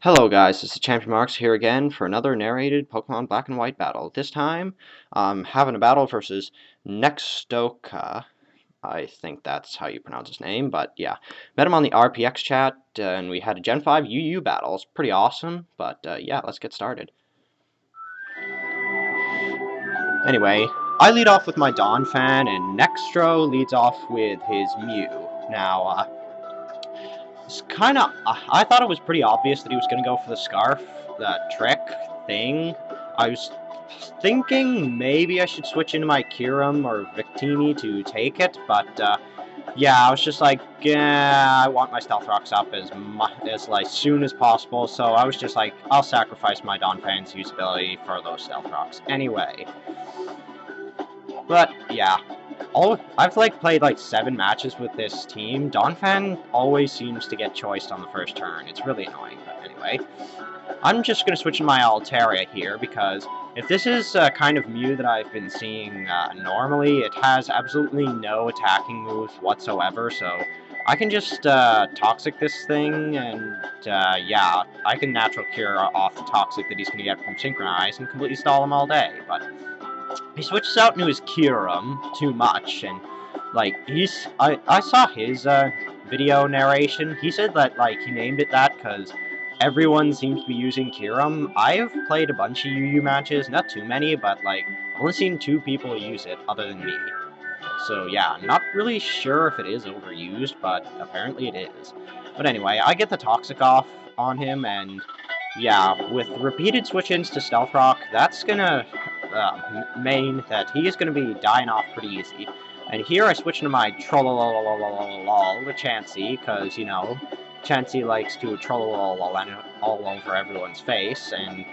Hello guys, this is Champion Marks here again for another narrated Pokemon Black and White battle. This time, I'm having a battle versus Nexesotaku. I think that's how you pronounce his name, but yeah. Met him on the RPX chat, and we had a Gen 5 UU battle. It's pretty awesome, but yeah, let's get started. Anyway, I lead off with my Donphan, and Nextro leads off with his Mew. Now, it's kind of, I thought it was pretty obvious that he was going to go for the Scarf, the trick thing. I was thinking maybe I should switch into my Kyurem or Victini to take it, but yeah, I was just like, yeah, I want my Stealth Rocks up as like soon as possible, so I was just like, I'll sacrifice my Donphan's usability for those Stealth Rocks anyway. But yeah, I've played like 7 matches with this team. Donphan always seems to get choiced on the first turn. It's really annoying, but anyway. I'm just going to switch to my Altaria here, because if this is kind of Mew that I've been seeing normally, it has absolutely no attacking moves whatsoever, so I can just Toxic this thing, and yeah, I can Natural Cure off the Toxic that he's going to get from Synchronize and completely stall him all day, but he switches out into his Kyurem too much, and like I saw his video narration. He said that like he named it that because everyone seems to be using Kyurem. I've played a bunch of UU matches, not too many, but like I've only seen 2 people use it other than me. So yeah, I'm not really sure if it is overused, but apparently it is. But anyway, I get the Toxic off on him, and yeah, with repeated switch-ins to Stealth Rock, that's gonna mean that he is gonna be dying off pretty easy. And here I switch into my Trollololololol with Chansey, because, you know, Chansey likes to Trollololol all over everyone's face, and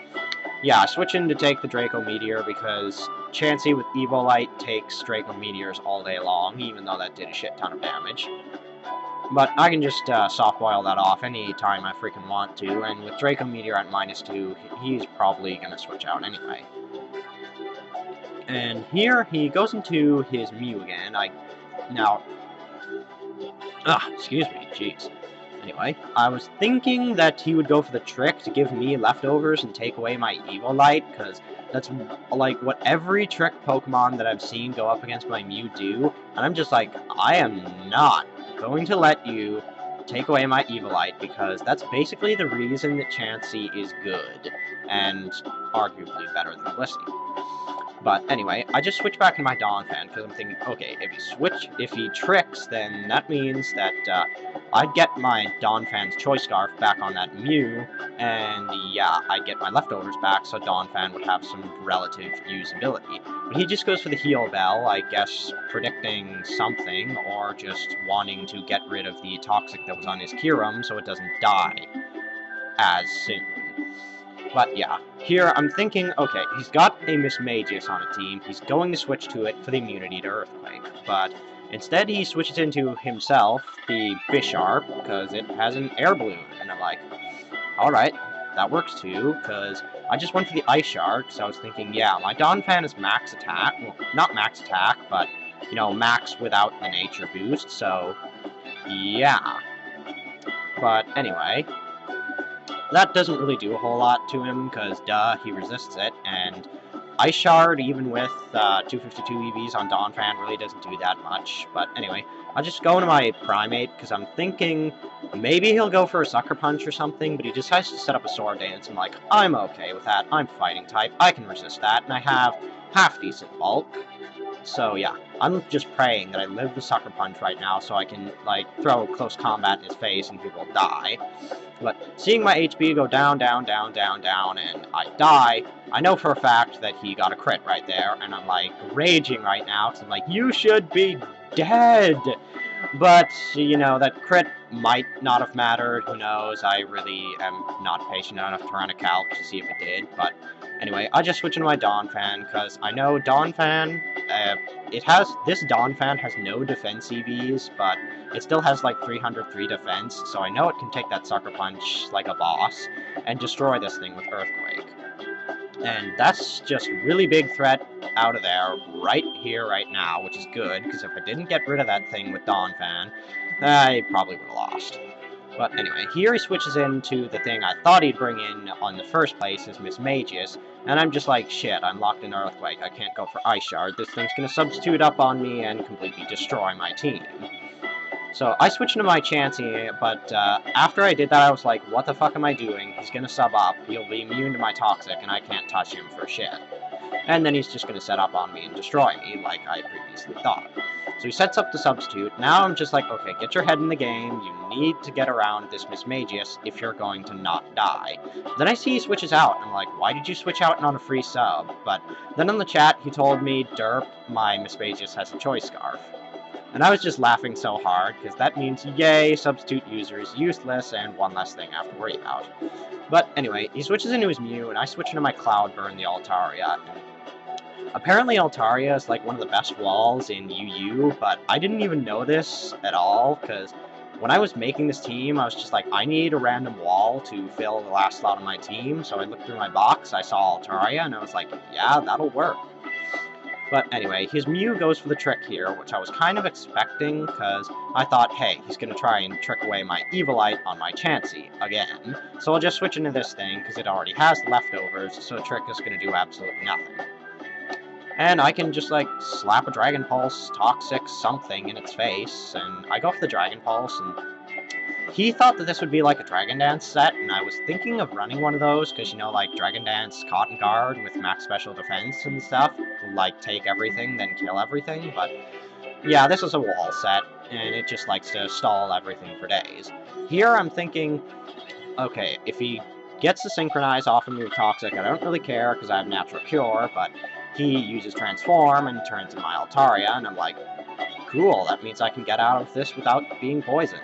yeah, I switch in to take the Draco Meteor because Chansey with Evolite takes Draco Meteors all day long, even though that did a shit ton of damage. But I can just soft-boil that off any time I freaking want to, and with Draco Meteor at -2, he's probably gonna switch out anyway. And here, he goes into his Mew again. Excuse me, jeez. Anyway, I was thinking that he would go for the trick to give me leftovers and take away my Evolite, because that's like what every trick Pokemon that I've seen go up against my Mew do, and I'm just like, I am not going to let you take away my Evolite, because that's basically the reason that Chansey is good, and arguably better than Blissey. But anyway, I just switch back into my Donphan, because I'm thinking, okay, if he tricks, then that means that I'd get my Donphan's Choice Scarf back on that Mew, and yeah, I'd get my leftovers back, so Donphan would have some relative usability. But he just goes for the Heal Bell, I guess predicting something, or just wanting to get rid of the Toxic that was on his Kyurem so it doesn't die as soon. But yeah, here I'm thinking, okay, he's got a Mismagius on a team, he's going to switch to it for the immunity to Earthquake, but instead he switches into himself, the Bisharp, because it has an Air Balloon, and I'm like, alright, that works too, because I just went for the Ice Shard, so I was thinking, yeah, my Donphan is max attack, well, not max attack, but, you know, max without the nature boost, so, yeah. But anyway, that doesn't really do a whole lot to him, because, duh, he resists it, and Ice Shard, even with 252 EVs on Donphan, really doesn't do that much. But anyway, I'll just go into my Primate, because I'm thinking maybe he'll go for a Sucker Punch or something, but he decides to set up a Sword Dance, and like, I'm okay with that, I'm Fighting type, I can resist that, and I have half-decent bulk. So yeah, I'm just praying that I live the Sucker Punch right now so I can, like, throw close combat in his face and he will die. But seeing my HP go down, down, down, down, down, and I die, I know for a fact that he got a crit right there, and I'm, like, raging right now, because I'm like, you should be dead! But, you know, that crit might not have mattered, who knows, I really am not patient enough to run a calc to see if it did, but anyway, I just switch into my Donphan, because I know Donphan, this Donphan has no defense EVs, but it still has like 303 defense, so I know it can take that Sucker Punch like a boss, and destroy this thing with Earthquake. And that's just really big threat out of there, right here, right now, which is good, because if I didn't get rid of that thing with Donphan, I probably would have lost. But anyway, here he switches into the thing I thought he'd bring in on the first place, his Miss Magius, and I'm just like, shit, I'm locked in Earthquake, I can't go for Ice Shard, this thing's gonna substitute up on me and completely destroy my team. So I switched into my Chansey, but after I did that I was like, what the fuck am I doing? He's gonna sub up, he'll be immune to my Toxic, and I can't touch him for shit. And then he's just gonna set up on me and destroy me, like I previously thought. So he sets up the substitute. Now I'm just like, okay, get your head in the game. You need to get around this Miss Magius if you're going to not die. Then I see he switches out. I'm like, why did you switch out and on a free sub? But then in the chat, he told me, derp, my Miss Magius has a Choice Scarf. And I was just laughing so hard, because that means, yay, substitute user is useless, and one less thing I have to worry about. But anyway, he switches into his Mew, and I switch into my Cloudburn, the Altaria, and apparently Altaria is like one of the best walls in UU, but I didn't even know this at all, because when I was making this team, I was just like, I need a random wall to fill the last slot of my team, so I looked through my box, I saw Altaria, and I was like, yeah, that'll work. But anyway, his Mew goes for the trick here, which I was kind of expecting, because I thought, hey, he's going to try and trick away my Evilite on my Chansey again, so I'll just switch into this thing, because it already has leftovers, so trick is going to do absolutely nothing. And I can just, like, slap a Dragon Pulse, Toxic, something in its face, and I go for the Dragon Pulse, and he thought that this would be like a Dragon Dance set, and I was thinking of running one of those, because, you know, like, Dragon Dance Cotton Guard with max special defense and stuff, like, take everything, then kill everything, but yeah, this is a wall set, and it just likes to stall everything for days. Here I'm thinking, okay, if he gets the Synchronize off of me with Toxic, I don't really care, because I have Natural Cure, but he uses Transform and turns into my Altaria, and I'm like, cool, that means I can get out of this without being poisoned.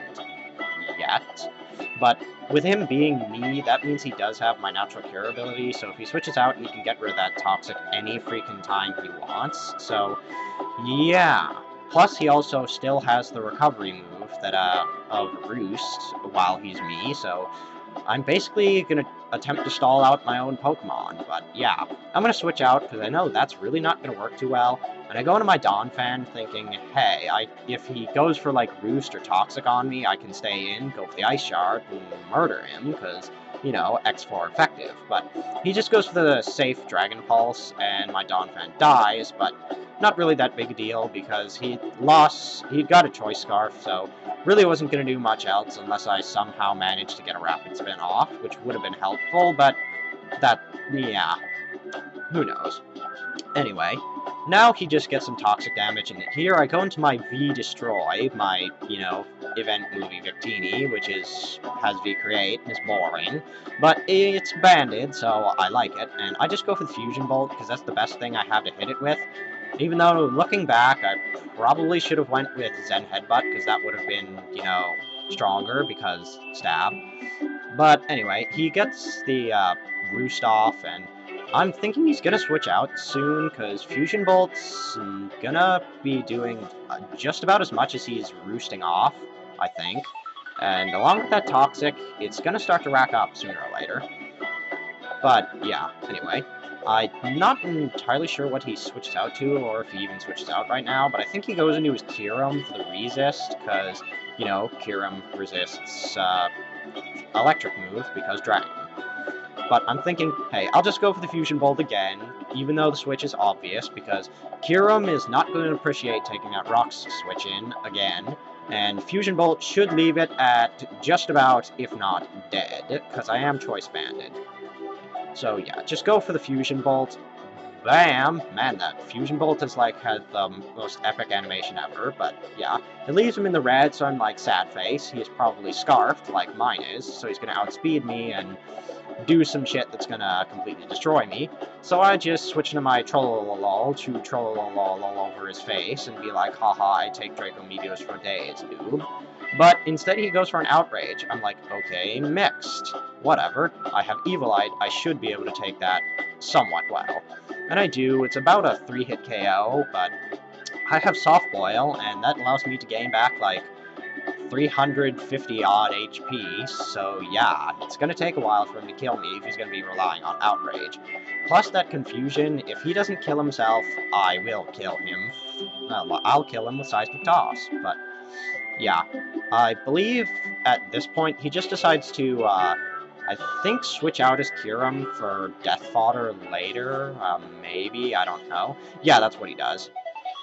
Yet. But with him being me, that means he does have my Natural Cure ability, so if he switches out, he can get rid of that Toxic any freaking time he wants, so yeah. Plus, he also still has the recovery move that, of Roost while he's me, so I'm basically gonna attempt to stall out my own Pokemon, but yeah. I'm gonna switch out, because I know that's really not gonna work too well, and I go into my Donphan thinking, hey, if he goes for, like, Roost or Toxic on me, I can stay in, go for the Ice Shard, and murder him, because, you know, X4 effective, but he just goes for the safe Dragon Pulse, and my Donphan dies, but not really that big a deal, because he'd got a Choice Scarf, so really wasn't going to do much else unless I somehow managed to get a Rapid Spin off, which would have been helpful, but that, yeah, who knows. Anyway, now he just gets some Toxic damage, and here I go into my V-Destroy, my, you know, event movie Victini, which has V-Create, is boring, but it's banded, so I like it, and I just go for the Fusion Bolt, because that's the best thing I have to hit it with, even though, looking back, I probably should have went with Zen Headbutt, because that would have been, you know, stronger, because stab. But anyway, he gets the Roost off, and I'm thinking he's gonna switch out soon, because Fusion Bolt's gonna be doing just about as much as he's roosting off, I think. And along with that Toxic, it's gonna start to rack up sooner or later. But yeah, anyway. I'm not entirely sure what he switched out to, or if he even switches out right now, but I think he goes into his Kyurem for the resist, because, you know, Kyurem resists electric moves, because Dragon. But I'm thinking, hey, I'll just go for the Fusion Bolt again, even though the switch is obvious, because Kyurem is not going to appreciate taking out Rock's switch in again, and Fusion Bolt should leave it at just about, if not dead, because I am Choice Banded. So yeah, just go for the Fusion Bolt. Bam! Man, that Fusion Bolt has, like, had the most epic animation ever, but yeah. It leaves him in the red, so I'm like, sad face. He is probably Scarfed, like mine is, so he's gonna outspeed me and do some shit that's gonna completely destroy me. So I just switch into my Trollolol to Trollolol over his face and be like, haha, I take Draco Meteors for days, dude. But instead he goes for an Outrage. I'm like, okay, mixed. Whatever. I have Evilite, I should be able to take that somewhat well. And I do. It's about a 3-hit KO, but I have Soft Boil, and that allows me to gain back, like, 350-odd HP, so yeah, it's gonna take a while for him to kill me if he's gonna be relying on Outrage. Plus that Confusion, if he doesn't kill himself, I will kill him. I'll kill him with Seismic Toss, but Yeah, I believe at this point he just decides to, I think switch out his Kyurem for Death Fodder later, maybe, I don't know. Yeah, that's what he does.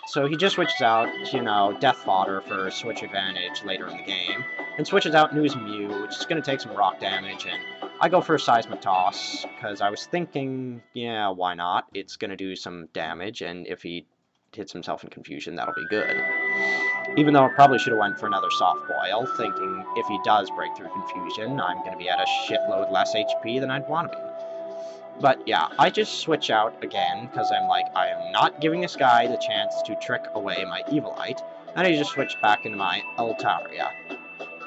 So he just switches out, you know, Death Fodder for switch advantage later in the game, and switches out into his Mew, which is going to take some rock damage, and I go for a Seismic Toss, because I was thinking, yeah, why not? It's going to do some damage, and if he hits himself in confusion, that'll be good. Even though I probably should have went for another Soft Boil, thinking if he does break through confusion, I'm going to be at a shitload less HP than I'd want to be. But yeah, I just switch out again, because I'm like, I am not giving this guy the chance to trick away my Evilite, and I just switch back into my Altaria.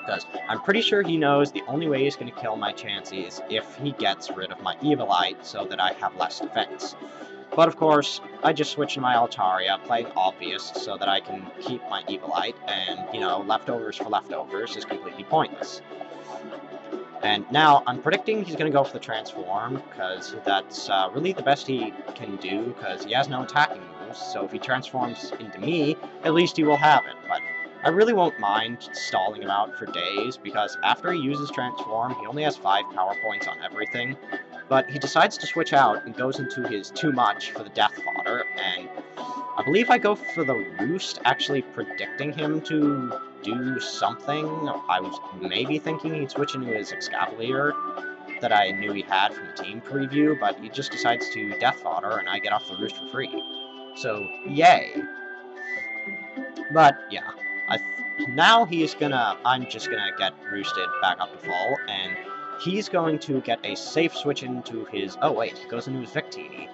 Because I'm pretty sure he knows the only way he's going to kill my chances if he gets rid of my Evilite so that I have less defense. But of course, I just switch to my Altaria, playing obvious so that I can keep my Evilite, and, you know, leftovers for leftovers is completely pointless. And now, I'm predicting he's going to go for the Transform, because that's really the best he can do, because he has no attacking moves, so if he transforms into me, at least he will have it. But I really won't mind stalling him out for days, because after he uses Transform, he only has 5 power points on everything, but he decides to switch out and goes into his Too Much for the Death Fodder, and I believe I go for the Roost, actually predicting him to do something. I was maybe thinking he'd switch into his Excavalier that I knew he had from the team preview, but he just decides to Death Fodder, and I get off the Roost for free. So, yay. But, yeah. Now I'm just gonna get Roosted back up to full, and he's going to get a safe switch into his... Oh, wait, he goes into his Victini.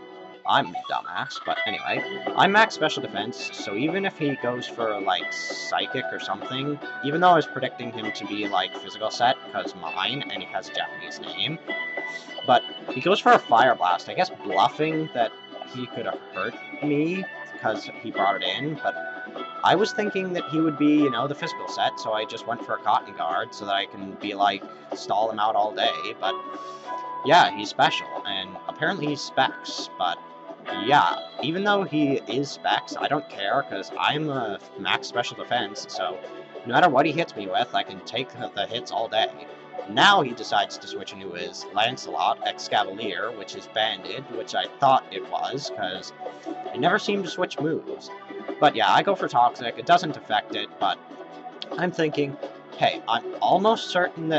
I'm a dumbass, but anyway. I'm max special defense, so even if he goes for, like, Psychic or something, even though I was predicting him to be, like, physical set, because mine, and he has a Japanese name, but he goes for a Fire Blast, I guess bluffing that he could have hurt me, because he brought it in, but I was thinking that he would be, you know, the physical set, so I just went for a Cotton Guard so that I can be, like, stall him out all day, but yeah, he's special, and apparently he's Specs, but yeah, even though he is Specs, I don't care, because I'm a max special defense, so no matter what he hits me with, I can take the hits all day. Now he decides to switch into his Lancelot Excavalier, which is banded, which I thought it was, because I never seem to switch moves. But yeah, I go for Toxic, it doesn't affect it, but I'm thinking, hey, I was almost certain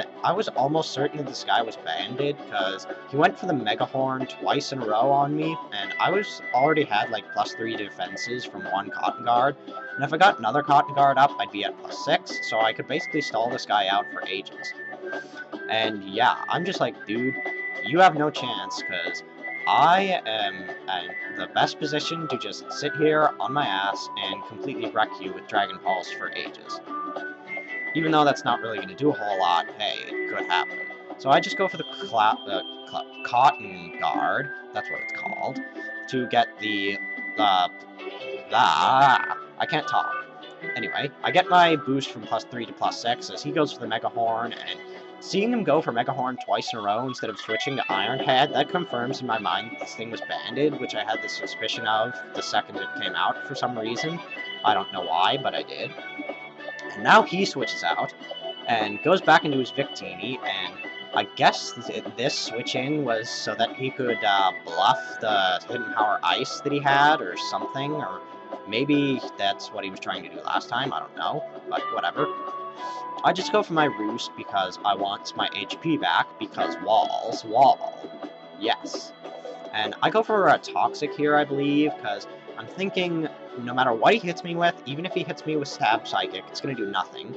that this guy was banded, because he went for the Mega Horn twice in a row on me, and I already had like +3 defenses from one Cotton Guard, and if I got another Cotton Guard up, I'd be at +6, so I could basically stall this guy out for ages. And yeah, I'm just like, dude, you have no chance, because I am in the best position to just sit here on my ass and completely wreck you with Dragon Pulse for ages. Even though that's not really going to do a whole lot, hey, it could happen. So I just go for the Cotton Guard, that's what it's called, to get the, I can't talk. Anyway, I get my boost from +3 to +6 as he goes for the Mega Horn, and seeing him go for Mega Horn twice in a row instead of switching to Iron Head, that confirms in my mind that this thing was banded, which I had the suspicion of the second it came out for some reason. I don't know why, but I did. And now he switches out, and goes back into his Victini, and I guess this switch-in was so that he could bluff the Hidden Power Ice that he had, or something, or maybe that's what he was trying to do last time, I don't know, but whatever. I just go for my Roost because I want my HP back, because wall, yes. And I go for a Toxic here, I believe, because I'm thinking no matter what he hits me with, even if he hits me with Stab Psychic, it's going to do nothing.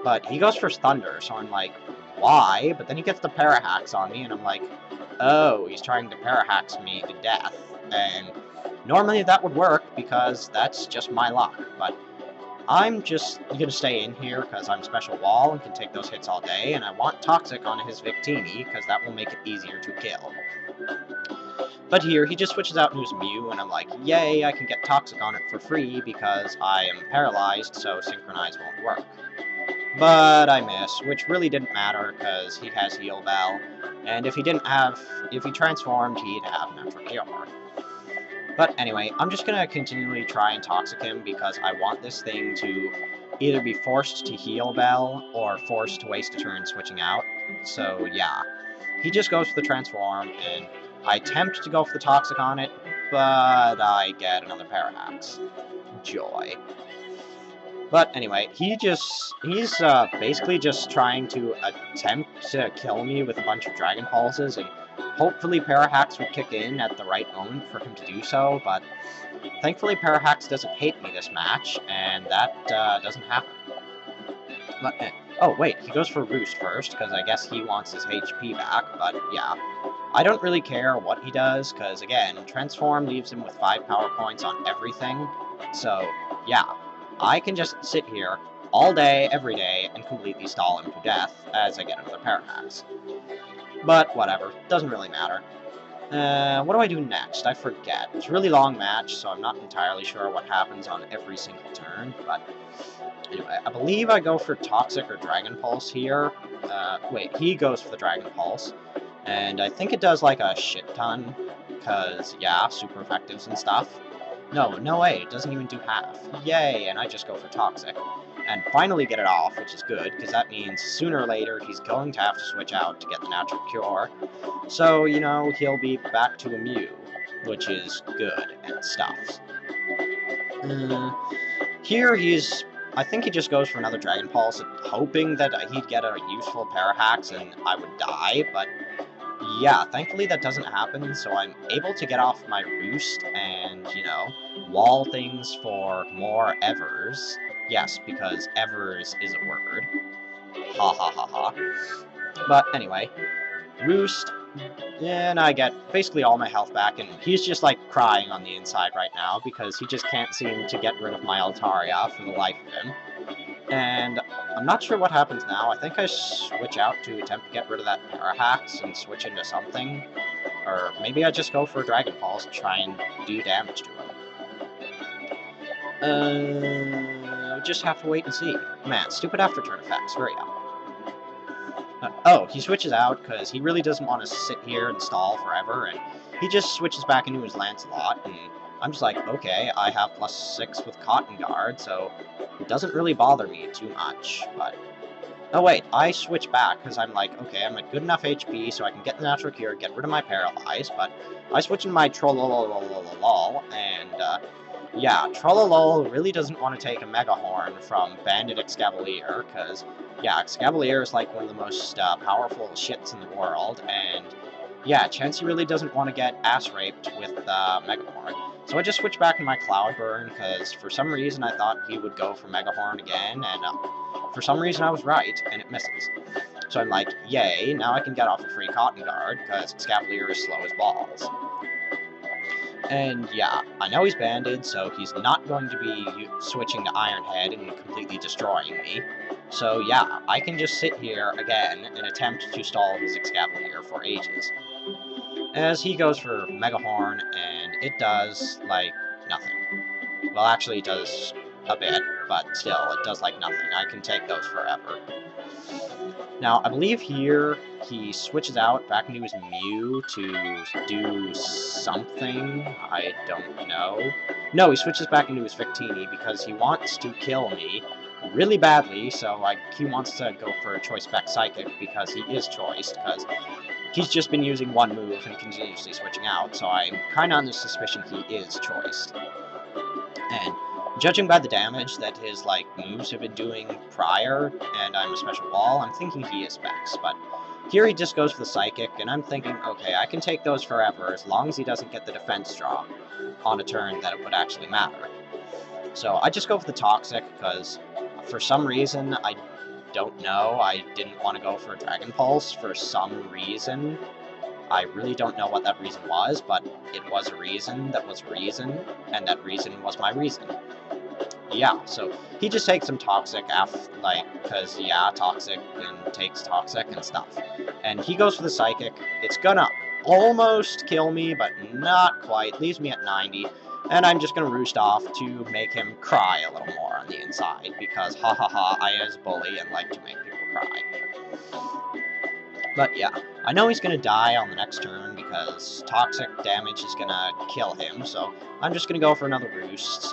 But he goes for Thunder, so I'm like, why? But then he gets the Parahax on me, and I'm like, oh, he's trying to Parahax me to death. And normally that would work, because that's just my luck. But I'm just going to stay in here, because I'm Special Wall and can take those hits all day, and I want Toxic on his Victini, because that will make it easier to kill. But here, he just switches out into his Mew, and I'm like, yay, I can get Toxic on it for free, because I am paralyzed, so Synchronize won't work. But I miss, which really didn't matter, because he has Heal Bell, and if he transformed, he'd have Natural Cure. But anyway, I'm just gonna continually try and Toxic him, because I want this thing to either be forced to heal Bell or forced to waste a turn switching out. So yeah, he just goes for the transform, and I attempt to go for the toxic on it, but I get another Parahax. Joy. But anyway, he's basically just trying to attempt to kill me with a bunch of Dragon Pulses, and hopefully Parahax would kick in at the right moment for him to do so, but thankfully Parahax doesn't hate me this match, and that doesn't happen. But, oh wait, he goes for Roost first, because I guess he wants his HP back, but yeah. I don't really care what he does, because again, Transform leaves him with 5 power points on everything, so yeah. I can just sit here all day, every day, and completely stall him to death as I get another Parahax. But whatever, doesn't really matter. What do I do next? I forget. It's a really long match, so I'm not entirely sure what happens on every single turn, but anyway, I believe I go for Toxic or Dragon Pulse here. Wait, he goes for the Dragon Pulse, and I think it does like a shit ton, because, yeah, super effectives and stuff. No way, it doesn't even do half. Yay, and I just go for Toxic. And finally get it off, which is good, because that means sooner or later he's going to have to switch out to get the Natural Cure. So, you know, he'll be back to a Mew, which is good and stuff. Here I think he just goes for another Dragon Pulse, hoping that he'd get a useful Parahax and I would die, but yeah, thankfully that doesn't happen, so I'm able to get off my Roost and, you know, wall things for more Evers. Yes, because Evers is a word. Ha ha ha ha. But anyway, Roost, and I get basically all my health back, and he's just like crying on the inside right now because he just can't seem to get rid of my Altaria for the life of him. And I'm not sure what happens now. I think I switch out to attempt to get rid of that Parahax and switch into something. Or maybe I just go for a Dragon Pulse to try and do damage to him. We'll just have to wait and see. Man, stupid after turn effects. Hurry up. Oh, he switches out because he really doesn't want to sit here and stall forever, and he just switches back into his Lancelot, and I'm just like, okay, I have +6 with Cotton Guard, so it doesn't really bother me too much, but... Oh wait, I switch back, because I'm like, okay, I'm at good enough HP, so I can get the Natural Cure, get rid of my Paralyze, but I switch into my Trollololololol, and, yeah, Trollolol really doesn't want to take a Mega Horn from Bandit Excavalier, because, yeah, Excavalier is like one of the most powerful shits in the world, and yeah, Chansey really doesn't want to get ass-raped with Mega Horn. So I just switched back in my Cloudburn, because for some reason I thought he would go for Mega Horn again, and for some reason I was right, and it misses. So I'm like, yay, now I can get off a free Cotton Guard, because Excavalier is slow as balls. And yeah, I know he's banded, so he's not going to be switching to Iron Head and completely destroying me. So yeah, I can just sit here again and attempt to stall his Excavalier for ages. As he goes for Mega Horn, and it does, like, nothing. Well, actually it does a bit, but still, it does, like, nothing. I can take those forever. Now, I believe here he switches out back into his Mew to do something. I don't know. No, he switches back into his Victini because he wants to kill me really badly, so he wants to go for a Choice Spec Psychic because he is choiced, because he's just been using one move and continuously switching out, so I'm kind of under suspicion he is choiced. And judging by the damage that his, like, moves have been doing prior, and I'm a special wall, I'm thinking he is Vex, but here he just goes for the Psychic, and I'm thinking, okay, I can take those forever as long as he doesn't get the defense draw on a turn that it would actually matter. So I just go for the Toxic, because for some reason, I don't know, I didn't want to go for a Dragon Pulse for some reason. I really don't know what that reason was, but it was a reason that was reason, and that reason was my reason. Yeah, so he just takes some Toxic, because, yeah, Toxic, and takes Toxic and stuff. And he goes for the Psychic. It's gonna almost kill me, but not quite. Leaves me at 90. And I'm just gonna Roost off to make him cry a little more on the inside, because ha ha ha, I is bully and like to make people cry. But yeah, I know he's gonna die on the next turn because toxic damage is gonna kill him, so I'm just gonna go for another roost,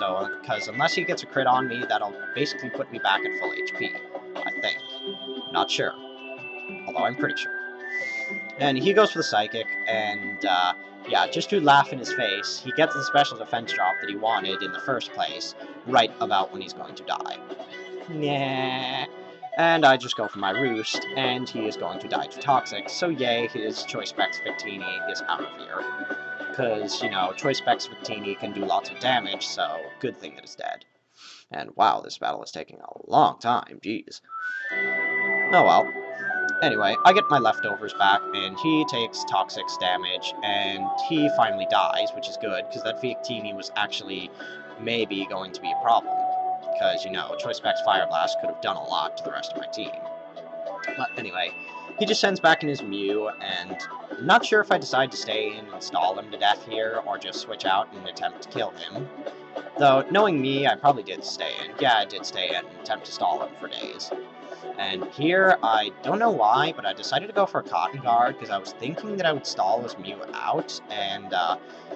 because unless he gets a crit on me, that'll basically put me back at full HP, I think. Not sure, although I'm pretty sure. And he goes for the Psychic, and yeah, just to laugh in his face, he gets the special defense drop that he wanted in the first place, right about when he's going to die. Nah. And I just go for my Roost, and he is going to die to Toxic, so yay, his Choice Specs Victini is out of here. Because, you know, Choice Specs Victini can do lots of damage, so good thing that it's dead. And wow, this battle is taking a long time, jeez. Oh well. Anyway, I get my leftovers back, and he takes Toxic's damage, and he finally dies, which is good, because that Victini was actually maybe going to be a problem. Because, you know, Choice Specs Fire Blast could have done a lot to the rest of my team. But anyway, he just sends back in his Mew, and I'm not sure if I decide to stay in and stall him to death here, or just switch out and attempt to kill him. Though, knowing me, I probably did stay in. Yeah, I did stay in and attempt to stall him for days. And here, I don't know why, but I decided to go for a Cotton Guard, because I was thinking that I would stall his Mew out, and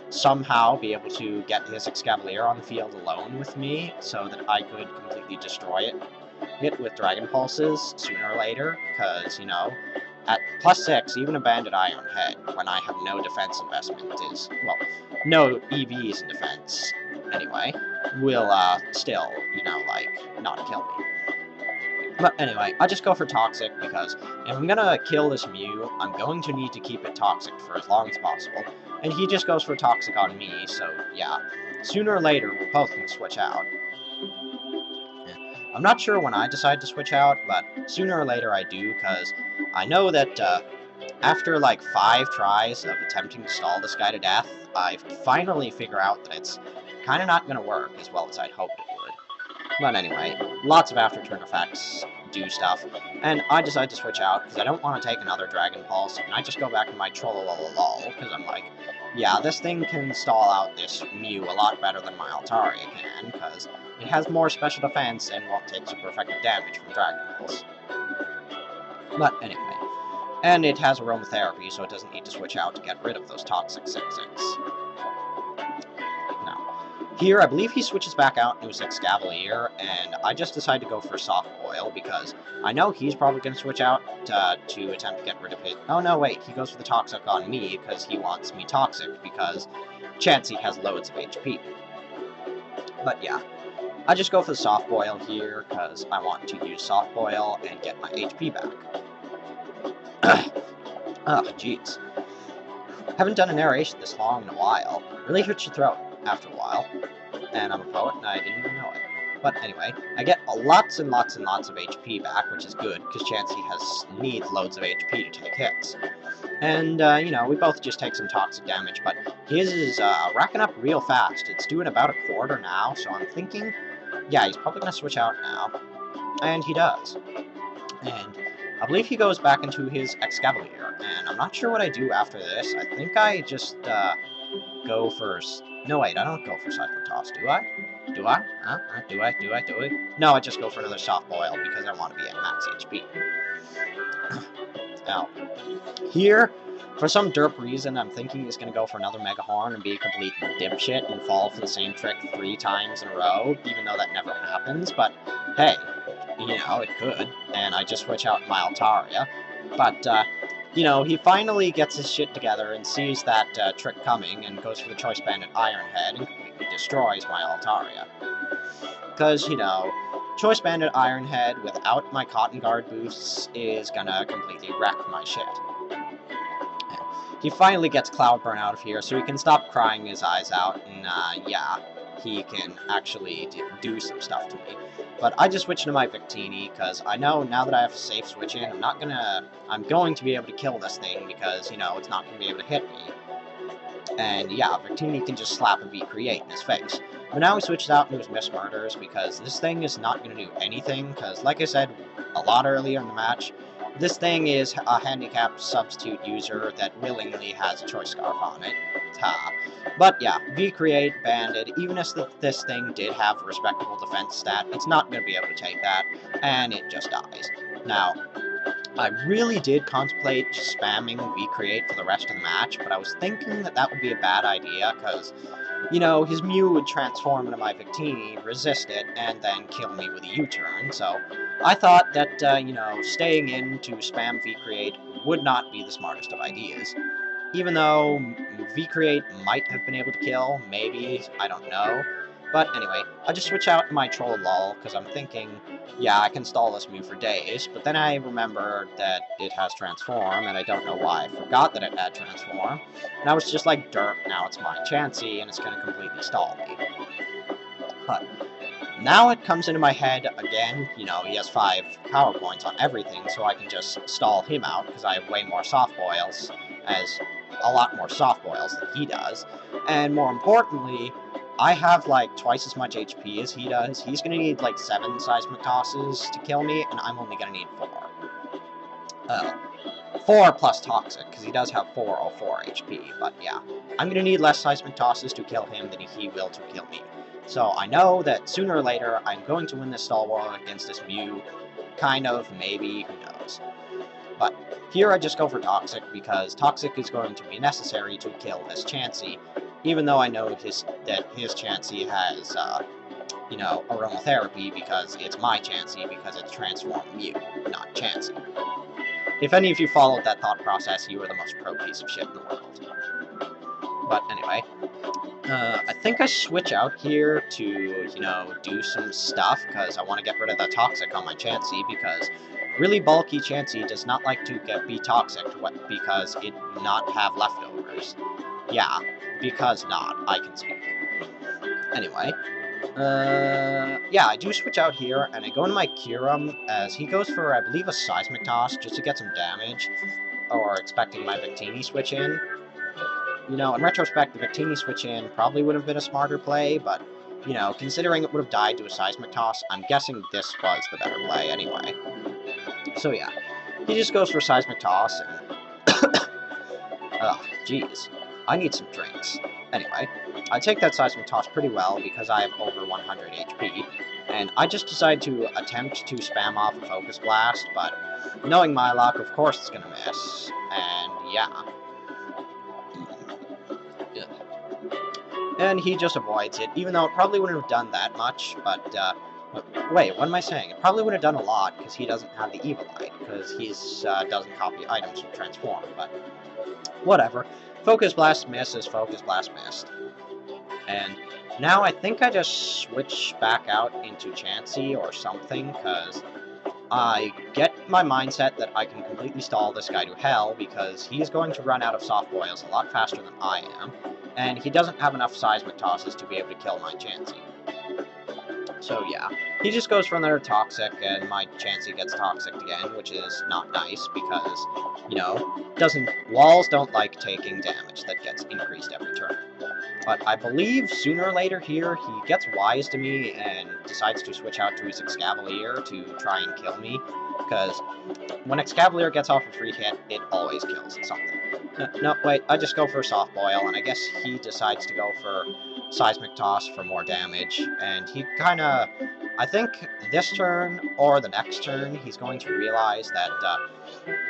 somehow be able to get his Excavalier on the field alone with me, so that I could completely destroy it with Dragon Pulses sooner or later, because, you know, at +6, even a Banded Iron Head, when I have no defense investment, is, well, no EVs in defense, anyway, will, still, you know, like, not kill me. But anyway, I just go for Toxic, because if I'm gonna kill this Mew, I'm going to need to keep it Toxic for as long as possible, and he just goes for Toxic on me, so yeah, sooner or later, we're both gonna switch out. I'm not sure when I decide to switch out, but sooner or later I do, because I know that after like 5 tries of attempting to stall this guy to death, I finally figure out that it's kind of not going to work as well as I'd hoped it would. But anyway, lots of after-turn effects do stuff, and I decide to switch out because I don't want to take another Dragon Pulse, and I just go back to my Trollololol, because I'm like, yeah, this thing can stall out this Mew a lot better than my Altaria can, because it has more special defense and won't take super effective damage from Dragon Pulse. But anyway, and it has Aromatherapy, so it doesn't need to switch out to get rid of those toxic 6-6. Here, I believe he switches back out into his Excavalier, and I just decide to go for Soft Boil, because I know he's probably going to switch out to attempt to get rid of his... Oh, no, wait, he goes for the Toxic on me, because he wants me Toxic, because Chansey has loads of HP. But yeah, I just go for the Soft Boil here, because I want to use Soft Boil and get my HP back. Oh, jeez. Haven't done a narration this long in a while. Really hurts your throat after a while. And I'm a poet, and I didn't even know it. But anyway, I get lots and lots and lots of HP back, which is good, because Chansey needs loads of HP to take hits. And, you know, we both just take some toxic damage, but his is racking up real fast. It's doing about a quarter now, so I'm thinking, yeah, he's probably going to switch out now. And he does. And I believe he goes back into his Excavalier, and I'm not sure what I do after this. I think I just go for... No, wait, I don't go for Cyclone Toss, do I? Do I? Do I? No, I just go for another Soft Boil, because I want to be at max HP. Now, here, for some derp reason, I'm thinking he's going to go for another Mega Horn and be a complete dipshit and fall for the same trick 3 times in a row, even though that never happens, but hey, you know, it could, and I just switch out my Altaria. But, you know, he finally gets his shit together and sees that trick coming and goes for the Choice Bandit Iron Head and completely destroys my Altaria. Because, you know, Choice Bandit Iron Head without my Cotton Guard boosts is gonna completely wreck my shit. And he finally gets Cloudburn out of here, so he can stop crying his eyes out, and, yeah, he can actually do some stuff to me. But I just switch into my Victini, because I know now that I have a safe switch in, I'm going to be able to kill this thing, because, you know, it's not going to be able to hit me. And yeah, Victini can just slap a V-Create in his face. But now he switches out into his Miss Murders, because this thing is not going to do anything, because like I said a lot earlier in the match, this thing is a handicapped substitute user that willingly has a Choice Scarf on it. But yeah, V-Create, Banded, even if this thing did have a respectable defense stat, it's not going to be able to take that, and it just dies. Now, I really did contemplate just spamming vcreate for the rest of the match, but I was thinking that that would be a bad idea, because, you know, his Mew would transform into my Victini, resist it, and then kill me with a U-turn, so I thought that, you know, staying in to spam vcreate would not be the smartest of ideas. Even though vcreate might have been able to kill, maybe, I don't know. But anyway, I just switch out my troll lol, because I'm thinking, yeah, I can stall this Mew for days, but then I remembered that it has transform, and I don't know why I forgot that it had transform, and I was just like, dirt, now it's my Chansey, and it's gonna completely stall me. But now it comes into my head again, you know, he has 5 power points on everything, so I can just stall him out, because I have way more soft boils, as a lot more soft boils than he does. And more importantly, I have like twice as much HP as he does. He's gonna need like 7 seismic tosses to kill me, and I'm only gonna need 4. 4 plus toxic, because he does have 404 HP, but yeah. I'm gonna need less seismic tosses to kill him than he will to kill me. So I know that sooner or later I'm going to win this stall war against this Mew. Kind of, maybe, who knows. But here I just go for Toxic, because Toxic is going to be necessary to kill this Chansey, even though I know that his Chansey has, you know, aromatherapy, because it's my Chansey, because it's transformed Mew, not Chansey. If any of you followed that thought process, you are the most pro piece of shit in the world. But anyway, I think I switch out here to, you know, do some stuff, because I want to get rid of the Toxic on my Chansey, because really bulky Chansey does not like to be Toxic, because it not have leftovers. Yeah, because not, I can speak. Anyway, yeah, I do switch out here, and I go into my Kyurem, as he goes for, I believe, a Seismic Toss, just to get some damage, or expecting my Victini switch in. You know, in retrospect, the Victini switch in probably would have been a smarter play, but, you know, considering it would have died to a Seismic Toss, I'm guessing this was the better play anyway. So yeah, he just goes for Seismic Toss, and ugh, jeez. I need some drinks. Anyway, I take that Seismic Toss pretty well because I have over 100 HP, and I just decide to attempt to spam off a Focus Blast, but knowing my luck, of course it's gonna miss, and yeah. And he just avoids it, even though it probably wouldn't have done that much, but, wait, what am I saying? It probably would have done a lot, because he doesn't have the Evil Eye, because he doesn't copy items from Transform, but whatever. Focus Blast misses, Focus Blast missed. And now I think I just switch back out into Chansey or something, because I get my mindset that I can completely stall this guy to hell, because he is going to run out of soft boils a lot faster than I am, and he doesn't have enough Seismic Tosses to be able to kill my Chansey. So yeah, he just goes for another Toxic, and my Chansey gets Toxic again, which is not nice, because, you know, walls don't like taking damage that gets increased every turn. But I believe sooner or later here, he gets wise to me and decides to switch out to his Excavalier to try and kill me, because when Excavalier gets off a free hit, it always kills something. No, wait, I just go for a Soft Boil, and I guess he decides to go for Seismic Toss for more damage, and he kinda... I think this turn, or the next turn, he's going to realize that,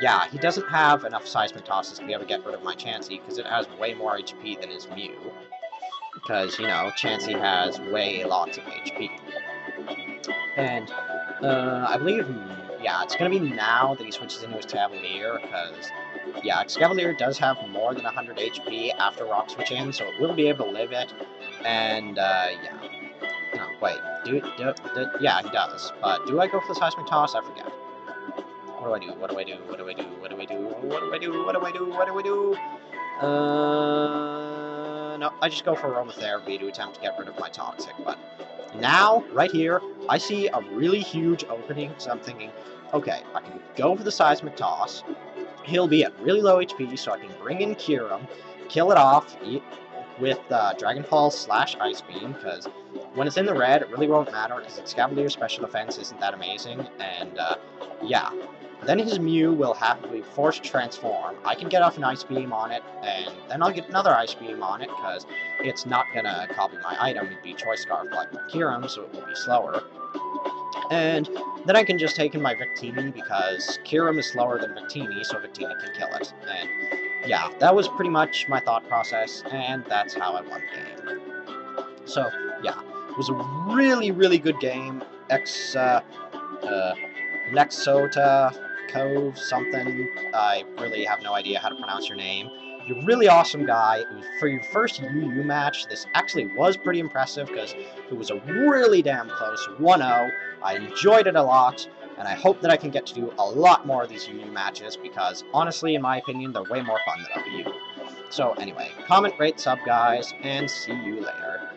yeah, he doesn't have enough Seismic Tosses to be able to get rid of my Chansey, because it has way more HP than his Mew. Because, you know, Chansey has way lots of HP. And, I believe, yeah, it's gonna be now that he switches into his Cavalier, because, yeah, Cavalier does have more than 100 HP after Rock Switch in, so it will be able to live it, and, yeah. No, wait, yeah, he does, but do I go for the Seismic Toss? I forget. What do I do? What do I do? What do I do? What do I do? What do I do? What do I do? What do I do? No, I just go for aromatherapy to attempt to get rid of my Toxic, but now, right here, I see a really huge opening, so I'm thinking, okay, I can go for the Seismic Toss, he'll be at really low HP, so I can bring in Kyurem, kill it off with Dragon Pulse / Ice Beam, because when it's in the red, it really won't matter, because Excavalier's special defense isn't that amazing, and, yeah. Then his Mew will have to be forced to transform. I can get off an Ice Beam on it, and then I'll get another Ice Beam on it, because it's not gonna copy my item. It'd be Choice Scarf like my Kyurem, so it will be slower. And then I can just take in my Victini because Kirim is slower than Victini, so Victini can kill it. And yeah, that was pretty much my thought process, and that's how I won the game. So yeah, it was a really, really good game. Nexesotaku something. I really have no idea how to pronounce your name. You're a really awesome guy. It was, for your first UU match, this actually was pretty impressive because it was a really damn close 1-0. I enjoyed it a lot, and I hope that I can get to do a lot more of these UU matches because, honestly, in my opinion, they're way more fun than OU. So anyway, comment, rate, sub, guys, and see you later.